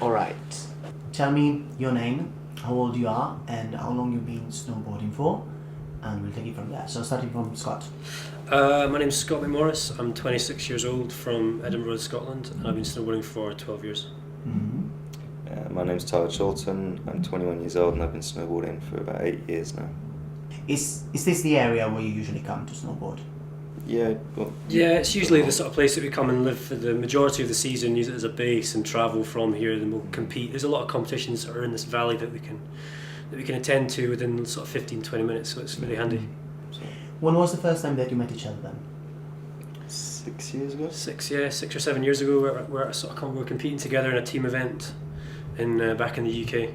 Alright. Tell me your name, how old you are, and how long you've been snowboarding for, and we'll take it from there. So starting from Scott. My name's Scott Mcmorris. I'm 26 years old from Edinburgh, Scotland, and I've been snowboarding for 12 years. Mm-hmm. My name's Chorlton. I'm 21 years old and I've been snowboarding for about 8 years now. Is this the area where you usually come to snowboard? Yeah, well, yeah, it's usually the sort of place that we come and live for the majority of the season, use it as a base and travel from here, then we'll compete. There's a lot of competitions that are in this valley that we can attend to within sort of 15-20 minutes, so it's really handy. So, When was the first time that you met each other then? 6 years ago? 6 or 7 years ago, we're competing together in a team event in back in the UK.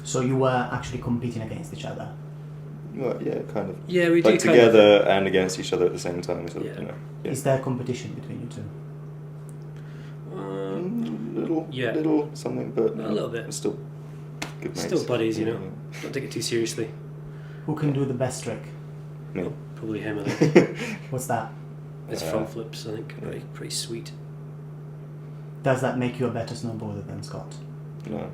So you were actually competing against each other? Well, yeah, kind of. Yeah, we like do together and against each other at the same time. So, Yeah. you know, yeah. Is there competition between you two? Little something, but a little bit. Still good mates. Still buddies, you know. Don't take it too seriously. Who can do the best trick? Me. Probably him, I think. What's that? It's front flips, I think. Pretty sweet. Does that make you a better snowboarder than Scott? No.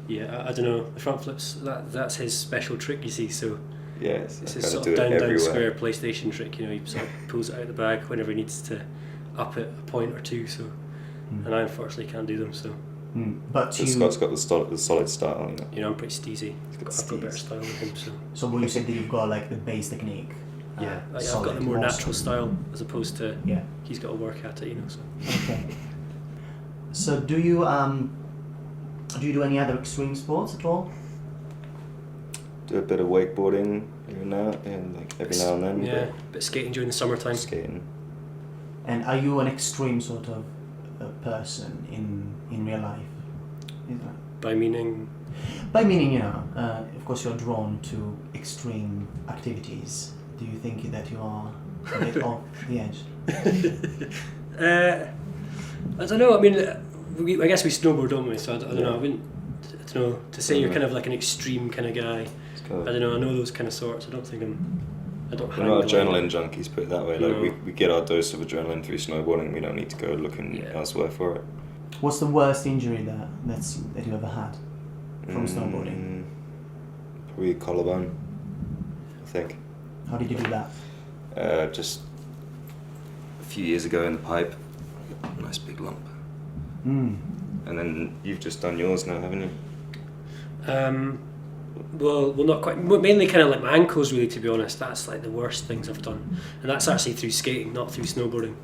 Yeah, I don't know. The front flips, that's his special trick, you see. So Yes, it's I his gotta sort do of it down everywhere. square PlayStation trick. You know, he sort of pulls it out of the bag whenever he needs to up it a point or two. So, and I unfortunately can't do them. So, But So you. Scott's got the solid style, you know. you know, I'm pretty steezy. I've got better style than him. So So will you say that you've got like the base technique? yeah, I've got solid, the more awesome. natural style as opposed to Yeah. he's got to work at it. You know. So Okay. So do you do any other extreme sports at all? Do a bit of wakeboarding every now and then. yeah, bit of skating during the summertime. But skating. And are you an extreme sort of person in real life? Is that? By meaning, By meaning, you know, of course you're drawn to extreme activities. Do you think that you are a bit off the edge? I don't know. I mean, I guess we snowboard, don't we? So I don't know. I don't know. To say you're kind of like an extreme kind of guy. I don't know. I know those kind of sorts. I don't think I don't. We're not adrenaline junkies, put it that way. Like No. we get our dose of adrenaline through snowboarding. We don't need to go looking elsewhere for it. What's the worst injury that you ever had from snowboarding? Probably collarbone, I think. How did you do that? Just a few years ago in the pipe, nice big lump. And then you've just done yours now, haven't you? Well, not quite. Mainly kind of like my ankles, really. To be honest, that's like the worst things I've done, and that's actually through skating, not through snowboarding.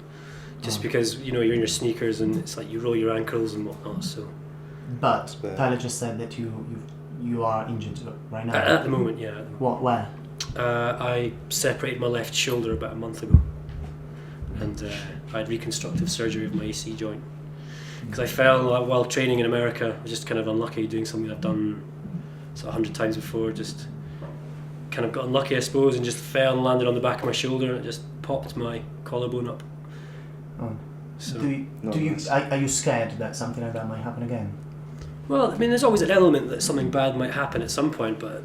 Just because you're in your sneakers and it's like you roll your ankles and whatnot. So. But Tyler just said that you are injured right now. At the moment, yeah. What? Where? I separated my left shoulder about a month ago, and I had reconstructive surgery of my AC joint because I fell while training in America. I was just kind of unlucky doing something I've done 100 times before. Just kind of got unlucky, I suppose, and just fell and landed on the back of my shoulder, and it just popped my collarbone up. Oh. So, Are you scared that something like that might happen again? well, I mean, there's always an element that something bad might happen at some point, but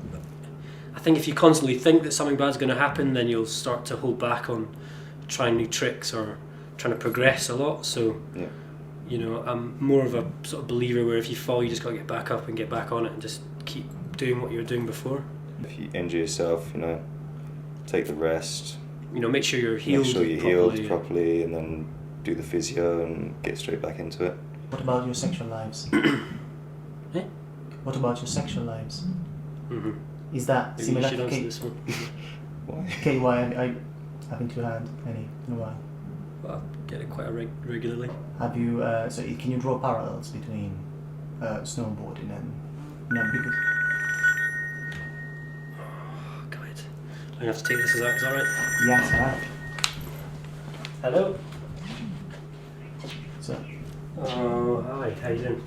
I think if you constantly think that something bad's going to happen, then you'll start to hold back on trying new tricks or trying to progress a lot. So, I'm more of a sort of believer where if you fall, you just got to get back up and get back on it and just keep doing what you were doing before. If you injure yourself, take the rest. Make sure you're healed. Make sure you're healed properly, and then do the physio and get straight back into it. What about your sexual lives? Eh? What about your sexual lives? Mm-hmm. Is that Maybe similar you should to answer this one. Why? Okay, why I haven't you had any in a while? Well, I get it quite regularly. Have you? So can you draw parallels between snowboarding and because? Oh, God. I'm gonna have to take this as that. Is that right? Yes, alright. Hello. So. Oh, hi. How you doing?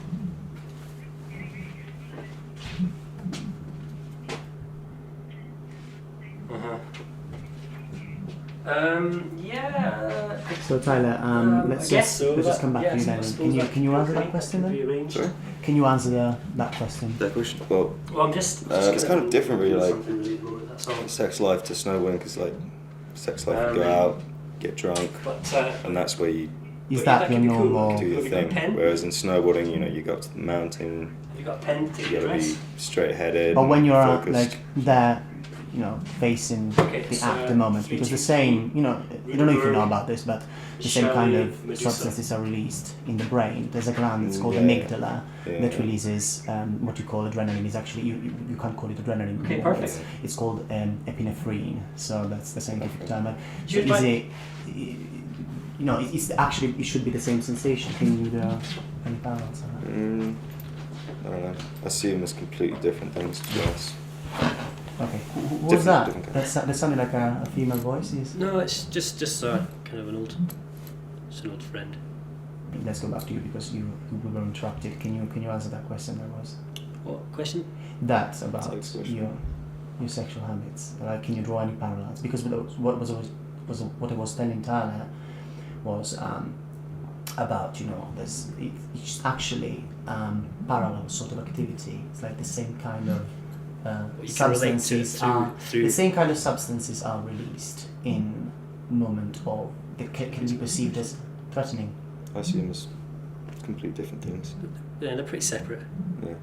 Yeah. So Tyler, let's just come back to you then. Can you answer that question then? Sorry? Can you answer that question? That question? Well, I'm just it's kind of different, really. Like something really broad, that's all. sex life to snowboarding, because sex life, you go out, get drunk, But and that's where you Is But that that your could be cool. normal? Do your Have you got a thing. pen? Whereas in snowboarding, you know, you go up to the mountain, Have you got a pen to you your gotta be dress? straight-headed. But when and you're focused. like there, you know, facing Okay, the so, after moment, because the same, you know, I don't know if you know about this, but the same kind Chalet, of Medusa. substances are released in the brain. There's a gland that's called Yeah. amygdala Yeah. that releases what you call adrenaline. Is actually you can't call it adrenaline. Okay, anymore. perfect. It's called epinephrine. So that's the scientific term. So You'd is like- it? You know, it's actually it should be the same sensation. Can you any parallels? I don't know. I see them as completely different things, to be honest. Okay, who was Different- that? different That sounded like a female voice. Is No, it's just kind of an old friend. let's go back to you because we were interrupted. Can you answer that question? There was What question? that's about Next question. your sexual habits. Like, can you draw any parallels? Because what I was telling Tyler was about, you know, it's actually parallel sort of activity. It's like the same kind of You can relate to substances through the same kind of substances are released in moment of that can be perceived as threatening. I see them as completely different things. Yeah, they're pretty separate. Yeah.